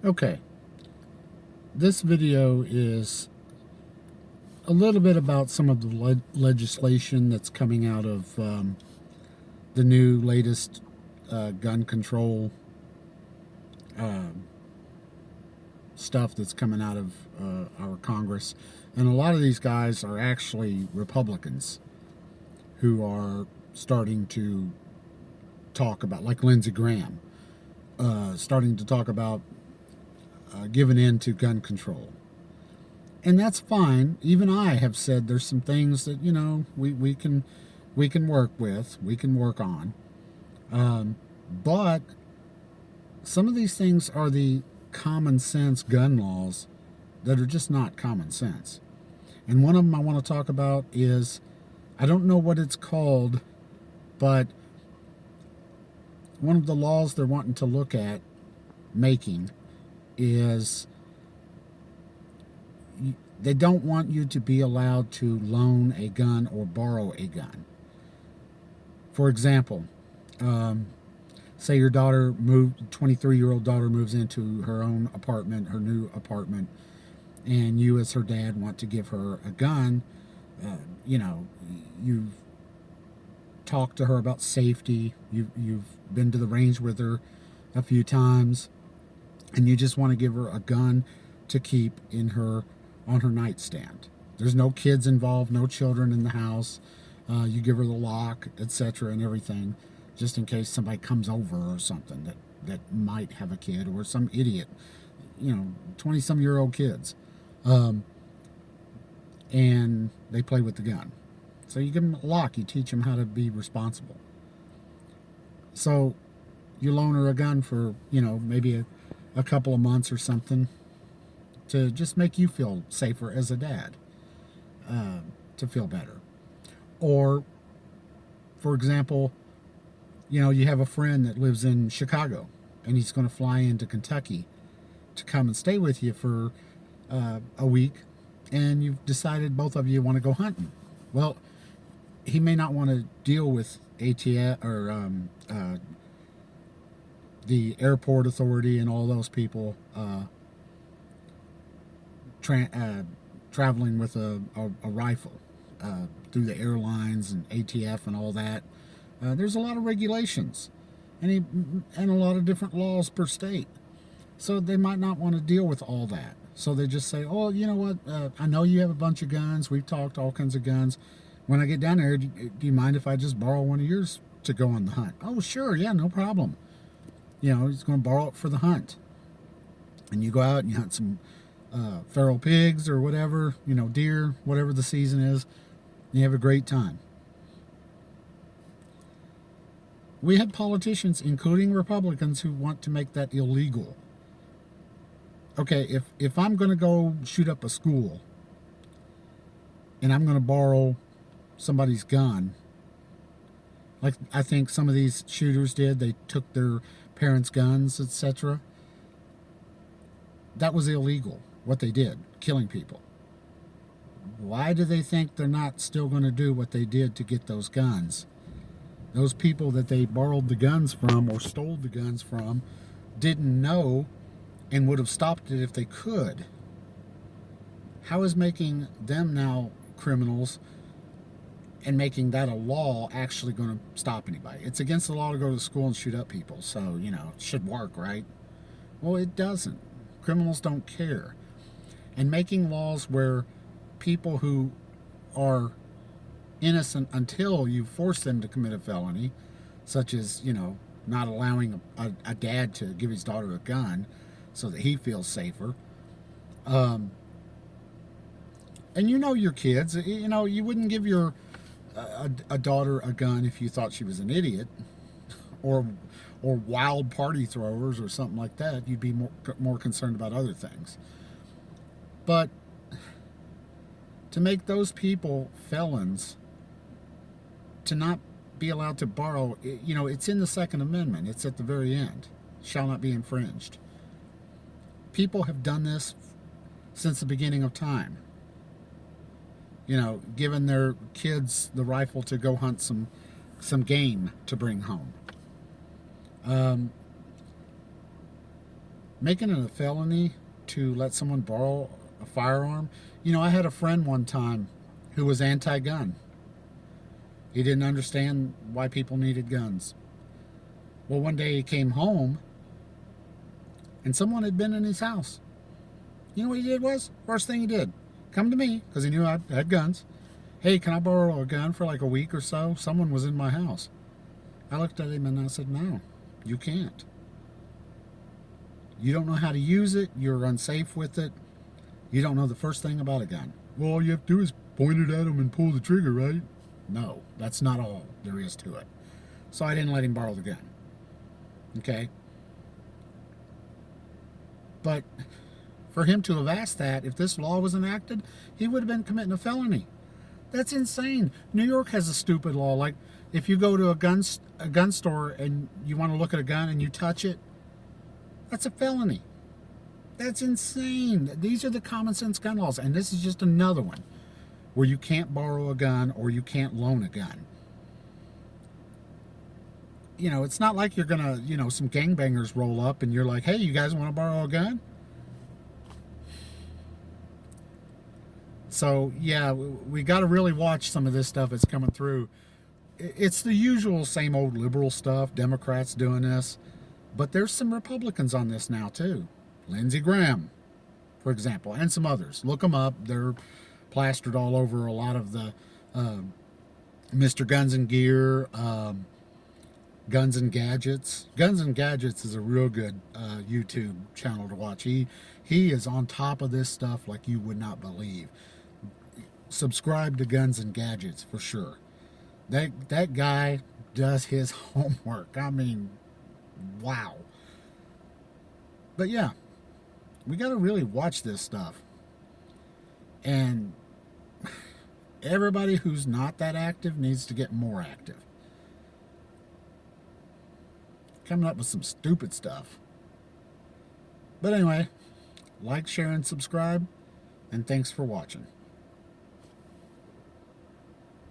Okay, this video is a little bit about some of the legislation that's coming out of the new latest gun control stuff that's coming out of our Congress. And a lot of these guys are actually Republicans who are starting to talk about, like Lindsey Graham, starting to talk about giving in to gun control. And that's fine. Even I have said there's some things that, we can work with, we can work on. But some of these things are the common sense gun laws that are just not common sense. And one of them I want to talk about is, I don't know what it's called, but one of the laws they're wanting to look at making is they don't want you to be allowed to loan a gun or borrow a gun. For example, say your daughter 23-year-old daughter moves into her own apartment, her new apartment, and you as her dad want to give her a gun. You've talked to her about safety. You've been to the range with her a few times, and you just want to give her a gun to keep on her nightstand. There's no kids involved, no children in the house. You give her the lock, etc., and everything, just in case somebody comes over or something that might have a kid, or some idiot, 20-some-year-old kids, and they play with the gun. So you give them a lock, you teach them how to be responsible. So you loan her a gun for, maybe a couple of months or something, to just make you feel safer as a dad, to feel better. Or, for example, you have a friend that lives in Chicago, and he's going to fly into Kentucky to come and stay with you for a week, and you've decided both of you want to go hunting. Well, he may not want to deal with ATF or the airport authority and all those people traveling with a rifle through the airlines and ATF and all that. There's a lot of regulations and a lot of different laws per state. So they might not want to deal with all that. So they just say, oh, you know what, I know you have a bunch of guns. We've talked all kinds of guns. When I get down there, do you mind if I just borrow one of yours to go on the hunt? Oh, sure, yeah, no problem. He's going to borrow it for the hunt. And you go out and you hunt some feral pigs or whatever, deer, whatever the season is. And you have a great time. We have politicians, including Republicans, who want to make that illegal. Okay, if I'm going to go shoot up a school and I'm going to borrow somebody's gun, like I think some of these shooters did, they took their parents' guns, etc. That was illegal, what they did, killing people. Why do they think they're not still going to do what they did to get those guns? Those people that they borrowed the guns from or stole the guns from didn't know and would have stopped it if they could. How is making them now criminals and making that a law actually going to stop anybody? It's against the law to go to school and shoot up people, so, it should work, right? Well, it doesn't. Criminals don't care. And making laws where people who are innocent until you force them to commit a felony, such as, not allowing a dad to give his daughter a gun so that he feels safer. And your kids, you wouldn't give your a daughter a gun if you thought she was an idiot or wild party throwers or something like that. You'd be more concerned about other things. But to make those people felons, to not be allowed to borrow, it's in the Second Amendment. It's at the very end. Shall not be infringed. People have done this since the beginning of time. Giving their kids the rifle to go hunt some game to bring home. Making it a felony to let someone borrow a firearm. You know, I had a friend one time who was anti-gun. He didn't understand why people needed guns. Well, one day he came home and someone had been in his house. You know what he did was? First thing he did, come to me, because he knew I had guns. Hey, can I borrow a gun for like a week or so? Someone was in my house. I looked at him and I said, no, you can't. You don't know how to use it. You're unsafe with it. You don't know the first thing about a gun. Well, all you have to do is point it at him and pull the trigger, right? No, that's not all there is to it. So I didn't let him borrow the gun. Okay? But for him to have asked that, if this law was enacted, he would have been committing a felony. That's insane. New York has a stupid law. Like, if you go to a gun store and you want to look at a gun and you touch it, that's a felony. That's insane. These are the common sense gun laws. And this is just another one where you can't borrow a gun or you can't loan a gun. You know, it's not like you're going to, you know, some gangbangers roll up and you're like, hey, you guys want to borrow a gun? So, yeah, we got to really watch some of this stuff that's coming through. It's the usual same old liberal stuff, Democrats doing this. But there's some Republicans on this now, too. Lindsey Graham, for example, and some others. Look them up. They're plastered all over a lot of the Mr. Guns and Gear, Guns and Gadgets. Guns and Gadgets is a real good YouTube channel to watch. He is on top of this stuff like you would not believe. Subscribe to Guns and Gadgets for sure. That guy does his homework. I mean, wow. But yeah, we got to really watch this stuff. And everybody who's not that active needs to get more active. Coming up with some stupid stuff. But anyway, like, share, and subscribe. And thanks for watching.